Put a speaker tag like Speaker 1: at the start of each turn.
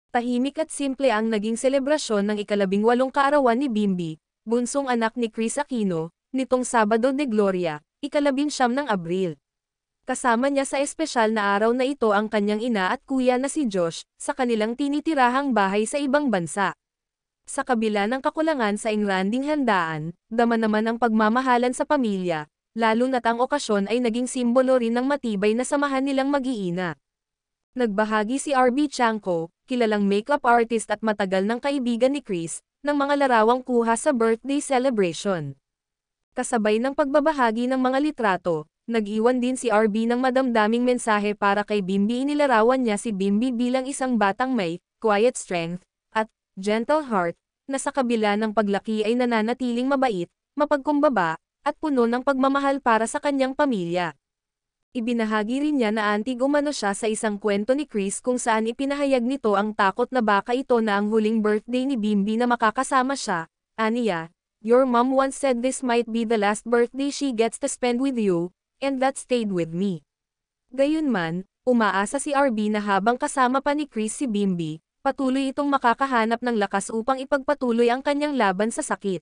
Speaker 1: Tahimik at simple ang naging selebrasyon ng ika-18 kaarawan ni Bimby, bunsong anak ni Chris Aquino, nitong Sabado de Gloria, ika-19 ng Abril. Kasama niya sa espesyal na araw na ito ang kanyang ina at kuya na si Josh, sa kanilang tinitirahang bahay sa ibang bansa. Sa kabila ng kakulangan sa engranding handaan, dama naman ang pagmamahalan sa pamilya, lalo na't ang okasyon ay naging simbolo rin ng matibay na samahan nilang mag-iina. Nagbahagi si RB Chanko, kilalang makeup artist at matagal ng kaibigan ni Chris, ng mga larawang kuha sa birthday celebration. Kasabay ng pagbabahagi ng mga litrato, nag-iwan din si RB ng madamdaming mensahe para kay Bimby. Inilarawan niya si Bimby bilang isang batang may quiet strength at gentle heart, na sa kabila ng paglaki ay nananatiling mabait, mapagkumbaba, at puno ng pagmamahal para sa kanyang pamilya. Ibinahagi rin niya na antig umano siya sa isang kwento ni Chris kung saan ipinahayag nito ang takot na baka ito na ang huling birthday ni Bimby na makakasama siya. Aniya, "Your mom once said this might be the last birthday she gets to spend with you, and that stayed with me." Gayunman, umaasa si RB na habang kasama pa ni Chris si Bimby, patuloy itong makakahanap ng lakas upang ipagpatuloy ang kanyang laban sa sakit.